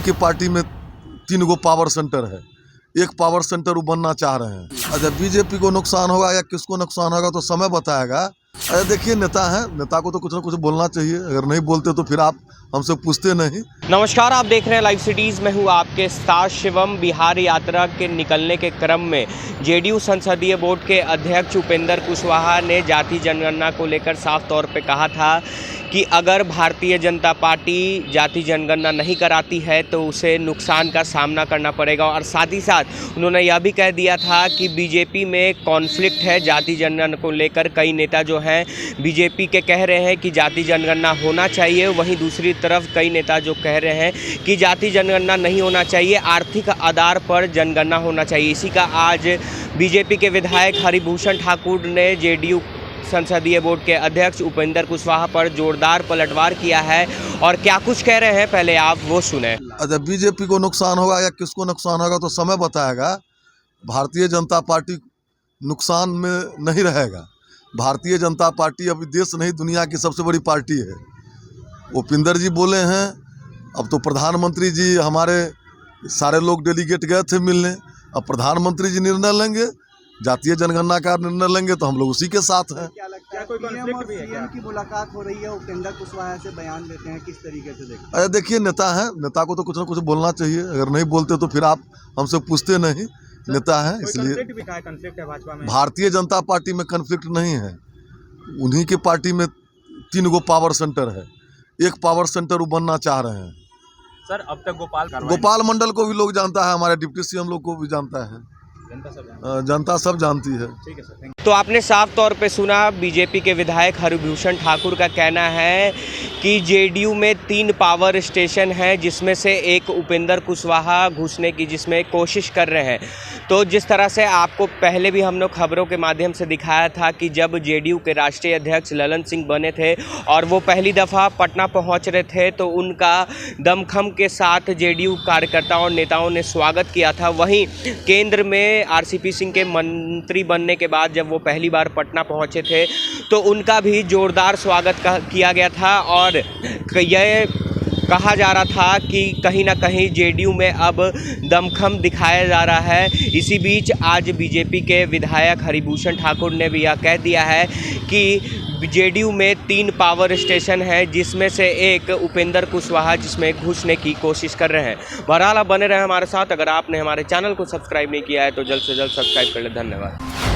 की पार्टी में 3 गो power centre है, एक पावर सेंटर वो बनना चाह रहे हैं। अगर बीजेपी को नुकसान होगा या किसको नुकसान होगा तो समय बताएगा। अरे देखिए, नेता हैं, नेता को तो कुछ ना कुछ बोलना चाहिए, अगर नहीं बोलते तो फिर आप हमसे पूछते नहीं। नमस्कार, आप देख रहे हैं लाइव सिटीज़। मैं हूं आपके साथ शिवम। बिहार यात्रा के निकलने के क्रम में जेडीयू संसदीय बोर्ड के अध्यक्ष उपेंद्र कुशवाहा ने जाति जनगणना को लेकर साफ तौर पे कहा था कि अगर भारतीय जनता पार्टी जाति जनगणना नहीं कराती है तो उसे नुकसान का सामना करना पड़ेगा। और साथ ही साथ उन्होंने यह भी कह दिया था कि बीजेपी में कॉन्फ्लिक्ट है जाति जनगणना को लेकर। कई नेता जो हैं बीजेपी के कह रहे हैं कि जाति जनगणना होना चाहिए, वहीं दूसरी तरफ कई नेता जो कह रहे हैं कि जाति जनगणना नहीं होना चाहिए, आर्थिक आधार पर जनगणना होना चाहिए। इसी का आज बीजेपी के विधायक हरिभूषण ठाकुर ने जेडीयू संसदीय बोर्ड के अध्यक्ष उपेंद्र कुशवाहा पर जोरदार पलटवार किया है। और क्या कुछ कह रहे हैं, पहले आप वो सुने। अगर बीजेपी को नुकसान होगा या किसको नुकसान होगा तो समय बताएगा। भारतीय जनता पार्टी नुकसान में नहीं रहेगा। भारतीय जनता पार्टी अभी देश नहीं दुनिया की सबसे बड़ी पार्टी है। उपेंद्र जी बोले हैं, अब तो प्रधानमंत्री जी, हमारे सारे लोग डेलीगेट गए थे मिलने, अब प्रधानमंत्री जी निर्णय लेंगे, जातीय जनगणना का निर्णय लेंगे तो हम लोग उसी के साथ हैं। क्या कोई कॉन्फ्लिक्ट भी है? सीएम की मुलाकात हो रही है, उपेंद्र कुशवाहा से बयान देते हैं, किस तरीके से देखते हैं? अरे देखिए, नेता हैं, नेता को तो कुछ ना कुछ बोलना चाहिए, अगर नहीं बोलते तो फिर आप हमसे पूछते नहीं। नेता हैं, इसलिए कॉन्फ्लिक्ट है भाजपा में? भारतीय जनता पार्टी में कन्फ्लिक्ट नहीं है। उन्हीं की पार्टी में 3 गो पावर सेंटर है, एक पावर सेंटर वो बनना चाह रहे हैं। सर, अब तक गोपाल मंडल को भी लोग जानता है, हमारे डिप्टी सीएम लोग को भी जानता है, जनता सब जानती है। ठीक है सर। तो आपने साफ तौर पे सुना, बीजेपी के विधायक हरिभूषण ठाकुर का कहना है कि जेडीयू में 3 पावर स्टेशन हैं, जिसमें से एक उपेंद्र कुशवाहा घुसने की जिसमें कोशिश कर रहे हैं। तो जिस तरह से आपको पहले भी हम लोग खबरों के माध्यम से दिखाया था कि जब जेडीयू के राष्ट्रीय अध्यक्ष ललन सिंह बने थे और वो पहली दफ़ा पटना पहुंच रहे थे तो उनका दमखम के साथ जेडीयू कार्यकर्ताओं और नेताओं ने स्वागत किया था। वहीं केंद्र में आरसीपी सिंह के मंत्री बनने के बाद जब वो पहली बार पटना पहुंचे थे तो उनका भी जोरदार स्वागत किया गया था। और यह कहा जा रहा था कि कहीं ना कहीं जेडीयू में अब दमखम दिखाया जा रहा है। इसी बीच आज बीजेपी के विधायक हरिभूषण ठाकुर ने भी यह कह दिया है कि जेडीयू में 3 पावर स्टेशन हैं, जिसमें से एक उपेंद्र कुशवाहा जिसमें घुसने की कोशिश कर रहे हैं। बहरहाल आप बने रहे हमारे साथ। अगर आपने हमारे चैनल को सब्सक्राइब नहीं किया है तो जल्द से जल्द सब्सक्राइब कर ले। धन्यवाद।